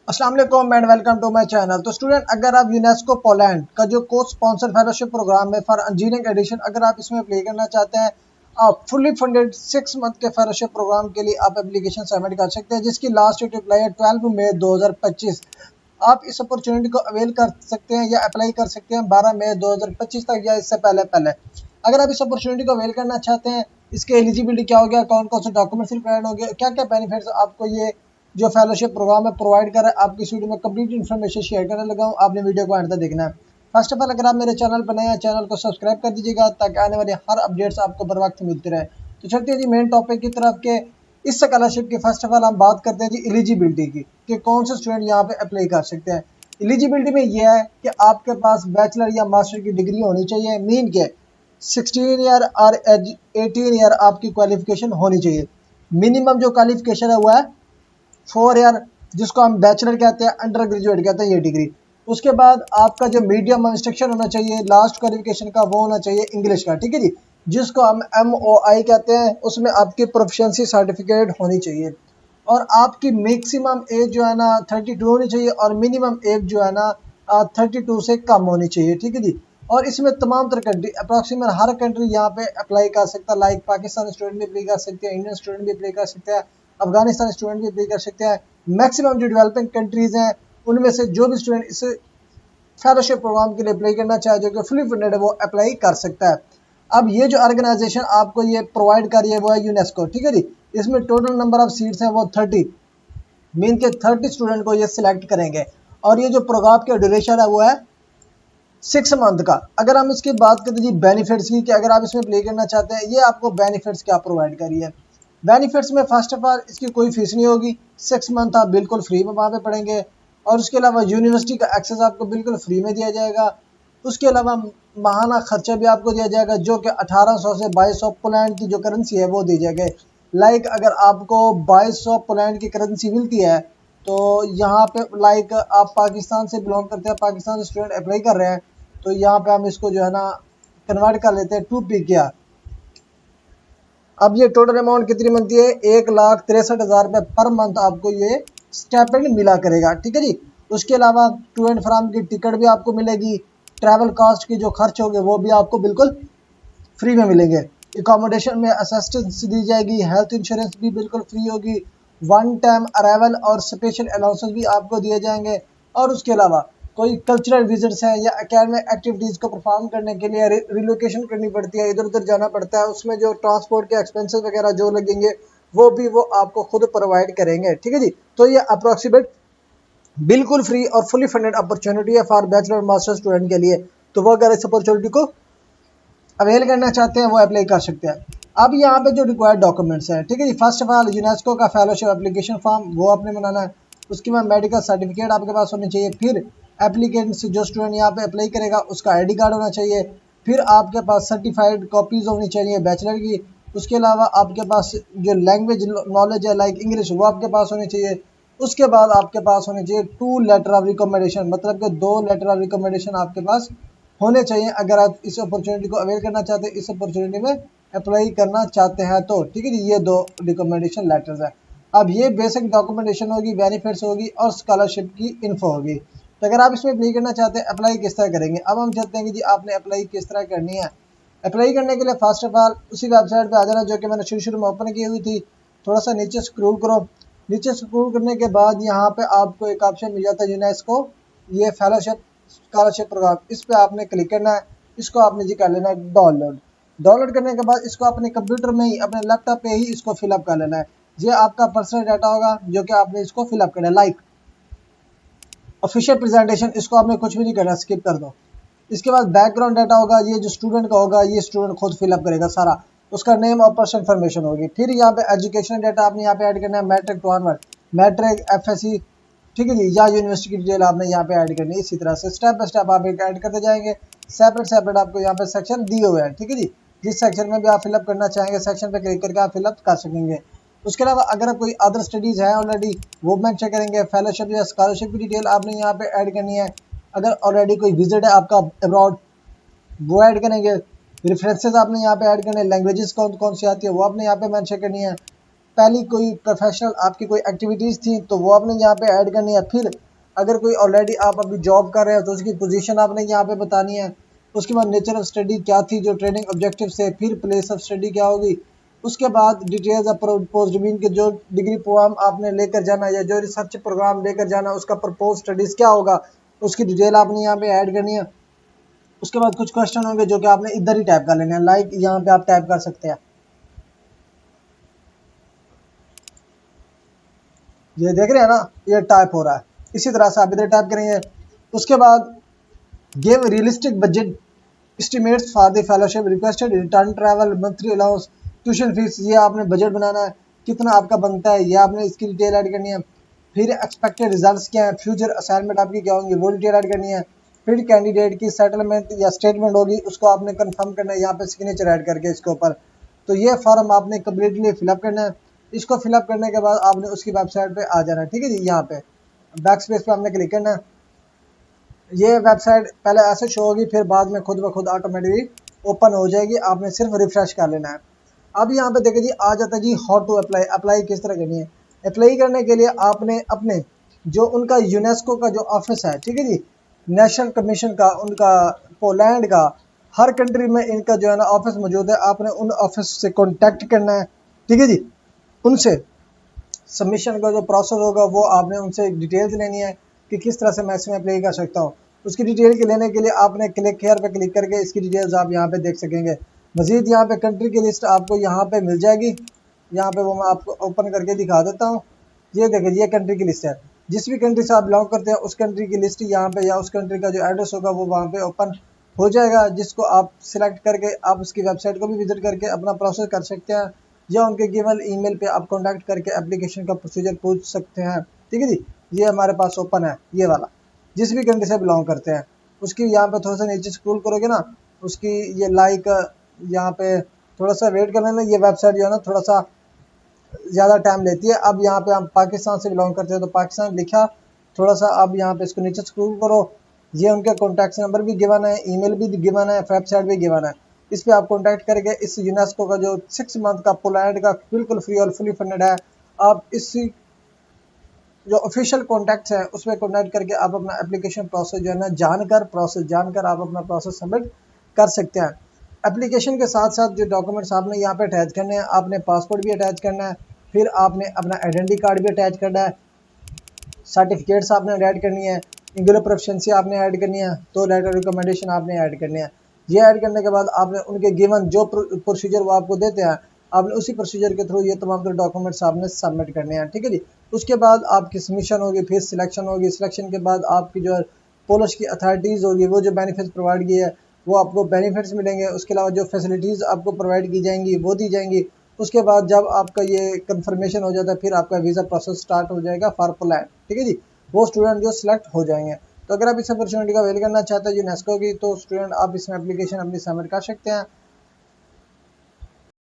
अस्सलाम वालेकुम and welcome to my channel. तो स्टूडेंट, अगर आप यूनेस्को पोलैंड का जो को स्पॉन्सर फेलोशिप प्रोग्राम है फॉर इंजीनियरिंग एडिशन, अगर आप इसमें अप्लाई करना चाहते हैं, आप फुली फंडेड 6 मंथ के फेलोशिप प्रोग्राम के लिए आप एप्लीकेशन सबमिट कर सकते हैं, जिसकी लास्ट डेट अप्लाई है 12 मई 2025। आप इस अपॉर्चुनिटी को अवेल कर सकते हैं या अप्लाई कर सकते हैं 12 मई 2025 तक या इससे पहले पहले। अगर आप इस अपॉर्चुनिटी को अवेल करना चाहते हैं, इसके एलिजिबिलिटी क्या हो गया, कौन कौन से डॉक्यूमेंट्स रिक्वायर्ड हो गए, क्या क्या बेनिफिट्स आपको ये जो फेलोशिप प्रोग्राम है प्रोवाइड कर रहा है, आपकी इस वीडियो में कंप्लीट इन्फॉर्मेशन शेयर करने लगा हूँ। आपने वीडियो को एंड तक देखना है। फर्स्ट ऑफ ऑल, अगर आप मेरे चैनल पर नए हैं, चैनल को सब्सक्राइब कर दीजिएगा ताकि आने वाली हर अपडेट्स आपको बर वक्त मिलती रहे। तो चलते हैं जी मेन टॉपिक की तरफ के इस स्कॉलरशिप की। फर्स्ट ऑफ ऑल हम बात करते हैं जी एलिजिबिलिटी की कि कौन से स्टूडेंट यहाँ पे अप्लाई कर सकते हैं। एलिजिबिलिटी में यह है कि आपके पास बैचलर या मास्टर की डिग्री होनी चाहिए, मीन के 16 ईयर और 18 ईयर आपकी क्वालिफिकेशन होनी चाहिए। मिनिमम जो क्वालिफिकेशन है वो है 4 ईयर, जिसको हम बैचलर कहते हैं, अंडर ग्रेजुएट कहते हैं ये डिग्री। उसके बाद आपका जो मीडियम इंस्ट्रक्शन होना चाहिए लास्ट क्वालिफिकेशन का, वो होना चाहिए इंग्लिश का, ठीक है जी, जिसको हम MOI कहते हैं। उसमें आपकी प्रोफिशिएंसी सर्टिफिकेट होनी चाहिए और आपकी मैक्सिमम एज जो है ना 32 होनी चाहिए और मिनिमम एज जो है ना 32 से कम होनी चाहिए, ठीक है जी। और इसमें तमाम तरह कंट्री अप्रॉक्सीमेट हर कंट्री यहाँ पे अप्लाई कर सकता है। लाइक पाकिस्तान स्टूडेंट भी अप्लाई कर सकते हैं, इंडियन स्टूडेंट भी अप्लाई कर सकते हैं, अफगानिस्तान स्टूडेंट भी अप्लाई कर सकते हैं। मैक्सिमम जो डेवलपिंग कंट्रीज हैं उनमें से जो भी स्टूडेंट इस फेलोशिप प्रोग्राम के लिए अप्लाई करना चाहे जो कि फुली फंडेड है, वो अप्लाई कर सकता है। अब ये जो ऑर्गेनाइजेशन आपको ये प्रोवाइड कर रही है वो है यूनेस्को, ठीक है जी। इसमें टोटल नंबर ऑफ सीट्स हैं वो 30, मीन के 30 स्टूडेंट को ये सिलेक्ट करेंगे। और ये जो प्रोग्राम का ड्यूरेशन है वो है 6 मंथ का। अगर हम इसकी बात करें जी बेनिफिट्स की कि अगर आप इसमें प्ले करना चाहते हैं, ये आपको बेनिफिट्स क्या प्रोवाइड करी है। बेनिफिट्स में फर्स्ट ऑफ ऑल इसकी कोई फीस नहीं होगी, 6 मंथ आप बिल्कुल फ्री में वहाँ पे पढ़ेंगे। और उसके अलावा यूनिवर्सिटी का एक्सेस आपको बिल्कुल फ्री में दिया जाएगा। उसके अलावा माहाना खर्चा भी आपको दिया जाएगा जो कि 1800 से 2200 पोलैंड की जो करेंसी है वो दी जाएगी। लाइक अगर आपको 2200 पोलैंड की करेंसी मिलती है तो यहाँ पे लाइक आप पाकिस्तान से बिलोंग करते हैं, पाकिस्तान से स्टूडेंट अप्लाई कर रहे हैं, तो यहाँ पे हम इसको जो है ना कन्वर्ट कर लेते हैं 2 पी किया। अब ये टोटल अमाउंट कितनी बनती है, 1,63,000 रुपये पर मंथ आपको ये स्टेपेंड मिला करेगा, ठीक है जी। उसके अलावा टू एंड फ्रॉम की टिकट भी आपको मिलेगी, ट्रैवल कास्ट की जो खर्च होंगे वो भी आपको बिल्कुल फ्री में मिलेंगे। एकोमोडेशन में असिस्टेंस दी जाएगी, हेल्थ इंश्योरेंस भी बिल्कुल फ्री होगी, वन टाइम अराइवल और स्पेशल अलाउंसेस भी आपको दिए जाएंगे। और उसके अलावा कोई कल्चरल विजिट्स हैं या एकेडमिक एक्टिविटीज़ को परफॉर्म करने के लिए रिलोकेशन करनी पड़ती है, इधर उधर जाना पड़ता है, उसमें जो ट्रांसपोर्ट के एक्सपेंसेस वगैरह जो लगेंगे वो आपको खुद प्रोवाइड करेंगे, ठीक है जी। तो ये अप्रोक्सीमेट बिल्कुल फ्री और फुली फंडेड अपॉर्चुनिटी है फॉर बैचलर और मास्टर स्टूडेंट के लिए। तो वो अगर इस अपॉर्चुनिटी को अवेल करना चाहते हैं वो अप्लाई कर सकते हैं। अब यहाँ पे जो रिक्वायर्ड डॉक्यूमेंट्स हैं, ठीक है जी, फर्स्ट ऑफ ऑल यूनेस्को का फेलोशिप एप्लीकेशन फॉर्म वो आपने बनाना है। उसके बाद मेडिकल सर्टिफिकेट आपके पास होनी चाहिए। फिर एप्लीकेंट जो स्टूडेंट यहाँ पे अप्लाई करेगा उसका ID कार्ड होना चाहिए। फिर आपके पास सर्टिफाइड कॉपीज़ होनी चाहिए बैचलर की। उसके अलावा आपके पास जो लैंग्वेज नॉलेज है लाइक इंग्लिश वो आपके पास होनी चाहिए। उसके बाद आपके पास होने चाहिए 2 लेटर ऑफ रिकमेंडेशन, मतलब कि 2 लेटर ऑफ रिकमेंडेशन आपके पास होने चाहिए अगर आप इस अपॉर्चुनिटी को अवेल करना चाहते हैं, इस अपॉर्चुनिटी में अप्लाई करना चाहते हैं तो, ठीक है जी। ये 2 रिकमेंडेशन लेटर्स हैं। अब ये बेसिक डॉक्यूमेंटेशन होगी, बेनिफिट्स होगी और स्कॉलरशिप की इन्फो होगी। तो अगर आप इसमें अप्लाई करना चाहते हैं, अप्लाई किस तरह करेंगे, अब हम चलते हैं कि जी आपने अप्लाई किस तरह करनी है। अप्लाई करने के लिए फर्स्ट ऑफ ऑल उसी वेबसाइट पर आ जाना जो कि मैंने शुरू शुरू में ओपन की हुई थी। थोड़ा सा नीचे स्क्रॉल करो। नीचे स्क्रॉल करने के बाद यहाँ पे आपको एक ऑप्शन मिल जाता है यूनेस्को ये फेलोशिप स्कॉलरशिप प्रोग्राम, इस पे आपने क्लिक करना है। इसको आपने जी कर लेना है डाउनलोड। डाउनलोड करने के बाद इसको अपने कंप्यूटर में ही अपने लैपटॉप पे ही इसको फिलअप कर लेना है। ये आपका पर्सनल डाटा होगा जो कि आपने इसको फिलअप करना है। लाइक ऑफिशियल प्रेजेंटेशन, इसको आपने कुछ भी नहीं करना, स्किप कर दो। इसके बाद बैकग्राउंड डाटा होगा, ये जो स्टूडेंट का होगा ये स्टूडेंट खुद फिलअप करेगा सारा। उसका नेम और पर्सनल इन्फॉर्मेशन होगी। फिर यहाँ पे एजुकेशन डाटा आपने यहाँ पे ऐड करना है, matric to onward, matric FSC, ठीक है जी, या यूनिवर्सिटी की डिटेल आपने यहाँ पे ऐड करनी है। इसी तरह से स्टेप बाय स्टेप आप ऐड करते जाएंगे। सेपरेट सेपरेट आपको यहाँ पे सेक्शन दिए हुए हैं, ठीक है जी। जिस सेक्शन में भी आप फिलअप करना चाहेंगे सेक्शन पे क्लिक करके आप फिलअप कर सकेंगे। उसके अलावा अगर कोई अदर स्टडीज़ है ऑलरेडी वो मेंशन करेंगे। फेलोशिप या स्कॉलरशिप की डिटेल आपने यहाँ पे ऐड करनी है। अगर ऑलरेडी कोई विजिट है आपका अब्रॉड वो ऐड करेंगे। रेफरेंसेस आपने यहाँ पे ऐड करने हैं। लैंग्वेजेस कौन कौन सी आती है वो आपने यहाँ पे मेंशन करनी है। पहली कोई प्रोफेशनल आपकी कोई एक्टिविटीज़ थी तो वो आपने यहाँ पे ऐड करनी है। फिर अगर कोई ऑलरेडी आप अभी जॉब कर रहे हो तो उसकी पोजीशन आपने यहाँ पे बतानी है। उसके बाद नेचर ऑफ स्टडी क्या थी जो ट्रेनिंग ऑब्जेक्टिव से, फिर प्लेस ऑफ स्टडी क्या होगी, उसके बाद डिटेल्स ऑफ पोस्ट मीन के जो डिग्री प्रोग्राम आपने लेकर जाना या जो रिसर्च प्रोग्राम लेकर जाना उसका प्रपोज स्टडीज़ क्या होगा, उसकी डिटेल आपने यहाँ पे ऐड करनी है। उसके बाद कुछ क्वेश्चन होंगे जो कि आपने इधर ही टाइप कर लेने हैं, लाइक यहाँ पे आप टाइप कर सकते हैं, ये देख रहे हैं ना, ये टाइप हो रहा है, इसी तरह से आप इधर टाइप करेंगे। उसके बाद give realistic budget estimates for the fellowship, requested return travel, monthly allowance, tuition fees, ये आपने बजट बनाना है, कितना आपका बनता है ये आपने इसकी डिटेल ऐड करनी है। फिर एक्सपेक्टेड रिजल्ट्स क्या है, फ्यूचर असाइनमेंट आपकी क्या होंगी वो डिटेल ऐड करनी है। फिर कैंडिडेट की सेटलमेंट या स्टेटमेंट होगी उसको आपने कंफर्म करना है यहाँ पे सिग्नेचर ऐड करके इसके ऊपर। तो ये फॉर्म आपने कम्प्लीटली फिलअप करना है। इसको फिलअप करने के बाद आपने उसकी वेबसाइट पे आ जाना है, ठीक है जी। यहाँ पे बैक स्पेस पे आपने क्लिक करना है। ये वेबसाइट पहले ऐसे शो होगी, फिर बाद में खुद ब खुद ऑटोमेटिकली ओपन हो जाएगी, आपने सिर्फ रिफ्रेश कर लेना है। अब यहाँ पे देखिए जी आ जाता है जी हाउ टू अप्लाई, अप्लाई किस तरह करनी है। अप्लाई करने के लिए आपने अपने जो उनका यूनेस्को का जो ऑफिस है, ठीक है जी, नेशनल कमीशन का, उनका पोलैंड का, हर कंट्री में इनका जो है ना ऑफिस मौजूद है, आपने उन ऑफिस से कॉन्टैक्ट करना है, ठीक है जी। उनसे सबमिशन का जो प्रोसेस होगा वो आपने उनसे डिटेल्स लेनी है कि किस तरह से मैं इसमें अप्लाई कर सकता हूँ। उसकी डिटेल के लेने के लिए आपने क्लिक हेयर पे क्लिक करके इसकी डिटेल्स आप यहाँ पे देख सकेंगे। मजीद यहाँ पे कंट्री की लिस्ट आपको यहाँ पे मिल जाएगी, यहाँ पे वो मैं आपको ओपन करके दिखा देता हूँ। ये देखिए ये कंट्री की लिस्ट है, जिस भी कंट्री से आप बिलोंग करते हैं उस कंट्री की लिस्ट यहाँ पे या उस कंट्री का जो एड्रेस होगा वो वहाँ पे ओपन हो जाएगा, जिसको आप सिलेक्ट करके आप उसकी वेबसाइट को भी विजिट करके अपना प्रोसेस कर सकते हैं, या उनके गिवन ईमेल पे आप कांटेक्ट करके एप्लीकेशन का प्रोसीजर पूछ सकते हैं, ठीक है जी। ये हमारे पास ओपन है ये वाला, जिस भी कंट्री से बिलोंग करते हैं उसकी यहाँ पे थोड़ा सा नीचे स्क्रॉल करोगे ना, उसकी ये लाइक यहाँ पे थोड़ा सा वेट कर लेना, ये वेबसाइट जो है ना थोड़ा सा ज़्यादा टाइम लेती है। अब यहाँ पे हम पाकिस्तान से बिलोंग करते हैं तो पाकिस्तान लिखा, थोड़ा सा अब यहाँ पे इसको नीचे स्क्रॉल करो, ये उनके कॉन्टैक्ट नंबर भी गिवन है, ईमेल भी गिवन है, वेबसाइट भी गिवन है। इस पर आप कॉन्टैक्ट करके इस यूनेस्को का जो 6 मंथ का पोलैंड का बिल्कुल फ्री और फुली फंडेड है, आप इसी जो ऑफिशियल कॉन्टैक्ट्स हैं उसमें कॉन्टैक्ट करके आप अपना एप्लीकेशन प्रोसेस जो है ना जानकर आप अपना प्रोसेस सबमिट कर सकते हैं। एप्लीकेशन के साथ साथ जो डॉक्यूमेंट्स आपने यहाँ पे अटैच करने हैं, आपने पासपोर्ट भी अटैच करना है, फिर आपने अपना आइडेंटिटी कार्ड भी अटैच करना है, सर्टिफिकेट्स आपने ऐड करनी है, इंग्लिश प्रोफिशिएंसी आपने ऐड करनी है, तो लेटर रिकमेंडेशन आपने ऐड करनी है। ये ऐड करने के बाद आपने उनके गिवन जो प्रोसीजर वो आपको देते हैं, आपने उसी प्रोसीजर के थ्रू ये तमाम तो डॉक्यूमेंट्स आपने सबमिट करने हैं, ठीक है जी। उसके बाद आपकी सबमिशन होगी, फिर सिलेक्शन होगी, सिलेक्शन के बाद आपकी जो पोलिश की अथॉरिटीज़ होगी वो जो बेनिफिट्स प्रोवाइड किए है वो आपको बेनिफिट्स मिलेंगे। उसके अलावा जो फैसिलिटीज़ आपको प्रोवाइड की जाएंगी वो दी जाएंगी। उसके बाद जब आपका ये कंफर्मेशन हो जाता है फिर आपका वीज़ा प्रोसेस स्टार्ट हो जाएगा फॉर पोलैंड, ठीक है जी। वो स्टूडेंट जो सिलेक्ट हो जाएंगे। तो अगर आप इस अपॉर्चुनिटी का अवेल करना चाहते हैं यूनेस्को की, तो स्टूडेंट आप इसमें एप्लीकेशन अपनी सबमिट कर सकते हैं।